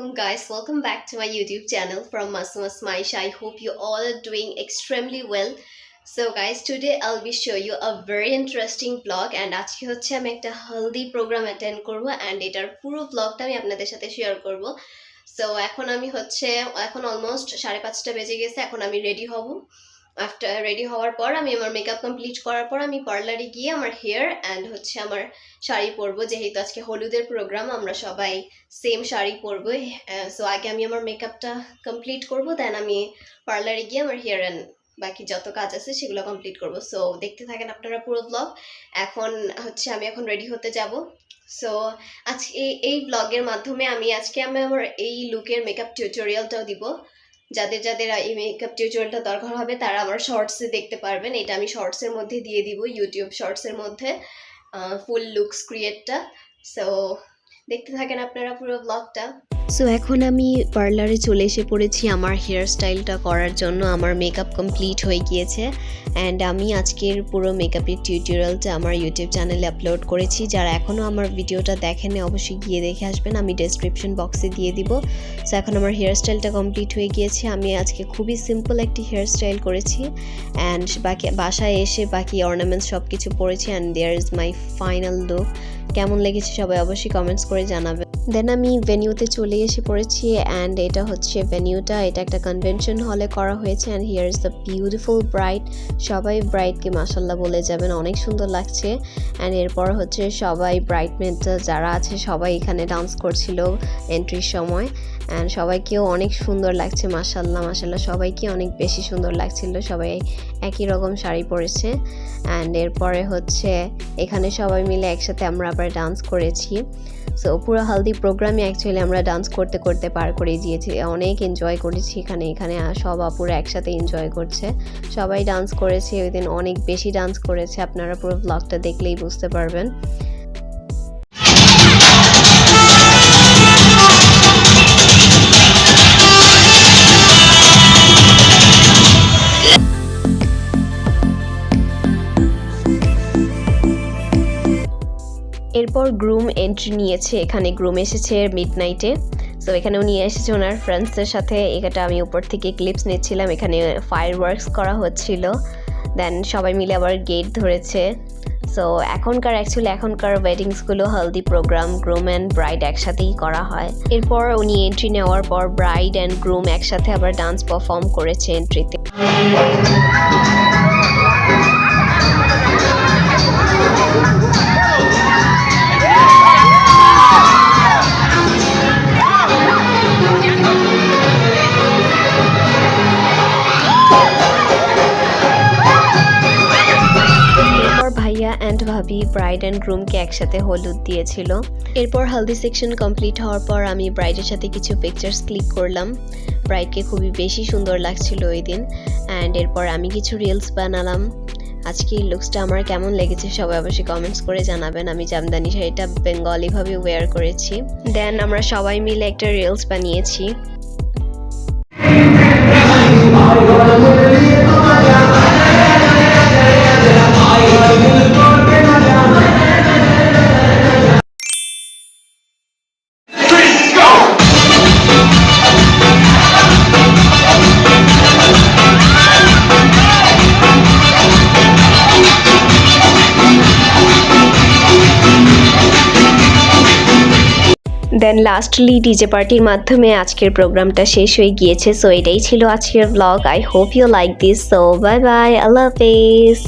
Assalamualaikum guys, welcome back to my YouTube channel from Masumas Maisha. I hope you all are doing extremely well. So guys, today I'll be showing you a very interesting vlog and আজকে হচ্ছে আমি একটা healthy program attend করব and এটার পুরো vlogটা আমি আপনাদের সাথে শেয়ার করব। So এখন আমি হচ্ছে এখন অলমোস্ট 5:30 বেজে গেছে, এখন আমি রেডি হব। আফটার রেডি হওয়ার পর আমি আমার মেকআপ কমপ্লিট করার পর আমি পার্লারে গিয়ে আমার হেয়ার অ্যান্ড হচ্ছে আমার শাড়ি পরবো, যেহেতু আজকে হলুদের প্রোগ্রাম আমরা সবাই সেম শাড়ি পরবো। সো আগে আমি আমার মেকআপটা কমপ্লিট করব, দেন আমি পার্লারে গিয়ে আমার হেয়ার অ্যান্ড বাকি যত কাজ আছে সেগুলো কমপ্লিট করব। সো দেখতে থাকেন আপনারা পুরো ব্লগ। এখন হচ্ছে আমি এখন রেডি হতে যাব। সো আজকে এই ব্লগের মাধ্যমে আমি আজকে আমার এই লুকের মেকআপ টিউটোরিয়ালটাও দিব। যাদের যাদের এই মেকআপ টিউটোরিয়ালটা দরকার হবে তারা আমার শর্টসে দেখতে পারবেন। এটা আমি শর্টসের মধ্যে দিয়ে দিব, ইউটিউব শর্টসের মধ্যে ফুল লুকস ক্রিয়েটটা। সো দেখতে থাকেন আপনারা পুরো ব্লগটা। সো এখন আমি পার্লারে চলে এসে পড়েছি আমার হেয়ার স্টাইলটা করার জন্য। আমার মেকআপ কমপ্লিট হয়ে গিয়েছে অ্যান্ড আমি আজকের পুরো মেকআপের টিউটোরিয়ালটা আমার ইউটিউব চ্যানেলে আপলোড করেছি। যারা এখনও আমার ভিডিওটা দেখেন অবশ্যই গিয়ে দেখে আসবেন, আমি ডেসক্রিপশন বক্সে দিয়ে দিব। সো এখন আমার হেয়ার স্টাইলটা কমপ্লিট হয়ে গিয়েছে। আমি আজকে খুবই সিম্পল একটি হেয়ার স্টাইল করেছি অ্যান্ড বাকি বাসায় এসে বাকি অর্নামেন্টস সব কিছু পরেছি and there is my final look. কেমন লেগেছে সবাই অবশ্যই কমেন্টস করে জানাবেন। দেন আমি ভেনিউতে চলে এসে পড়েছি অ্যান্ড এটা হচ্ছে ভেনিউটা, এটা একটা কনভেনশন হলে করা হয়েছে and here is the beautiful bride. সবাই ব্রাইডকে মাশাল্লাহ বলে যাবেন, অনেক সুন্দর লাগছে। অ্যান্ড এরপর হচ্ছে সবাই ব্রাইডমেড যারা আছে সবাই এখানে ডান্স করছিল এন্ট্রির সময় অ্যান্ড সবাইকেও অনেক সুন্দর লাগছে, মাশাল্লাহ মাশাল্লাহ সবাইকে অনেক বেশি সুন্দর লাগছিল। সবাই একই রকম শাড়ি পরেছে অ্যান্ড এরপরে হচ্ছে এখানে সবাই মিলে একসাথে আমরা আবার ডান্স করেছি। সো পুরো হালদি প্রোগ্রামে অ্যাকচুয়ালি আমরা ডান্স করতে করতে পার করে দিয়েছি, অনেক এনজয় করেছি। এখানে সব আপুরা একসাথে এনজয় করছে, সবাই ডান্স করেছে ওই দিন, অনেক বেশি ডান্স করেছে। আপনারা পুরো ব্লগটা দেখলেই বুঝতে পারবেন। এরপর গ্রুম এন্ট্রি নিয়েছে, এখানে গ্রুম এসেছে মিডনাইটে। সো এখানেও নিয়ে এসেছে ওনার ফ্রেন্ডসদের সাথে। এটা আমি উপর থেকে ক্লিপস নিচ্ছিলাম, এখানে ফায়ার ওয়ার্কস করা হচ্ছিল। দেন সবাই মিলে আবার গেট ধরেছে। সো এখনকার ওয়েডিংসগুলো healthy program groom and bride একসাথেই করা হয়। এরপর উনি এন্ট্রি নেওয়ার পর ব্রাইড অ্যান্ড গ্রুম একসাথে আবার ডান্স পারফর্ম করেছে এন্ট্রিতে। অ্যান্ড ভাবি ব্রাইড অ্যান্ড গ্রুমকে একসাথে হলুদ দিয়েছিল। এরপর হালদি সেকশন কমপ্লিট হওয়ার পর আমি ব্রাইডের সাথে কিছু পিকচার্স ক্লিক করলাম। ব্রাইডকে খুবই বেশি সুন্দর লাগছিল ওই দিন অ্যান্ড এরপর আমি কিছু রিলস বানালাম। আজকে এই লুকসটা আমার কেমন লেগেছে সবাই অবশ্যই কমেন্টস করে জানাবেন। আমি জামদানি শাড়িটা বেঙ্গলিভাবে ওয়্যার করেছি। দেন আমরা সবাই মিলে একটা রিলস বানিয়েছি। দেন লাস্টলি ডিজে পার্টির মাধ্যমে আজকের প্রোগ্রামটা শেষ হয়ে গিয়েছে। সো এটাই ছিল আজকের blog. I hope you like this. So bye bye, আল্লাহ হাফেজ।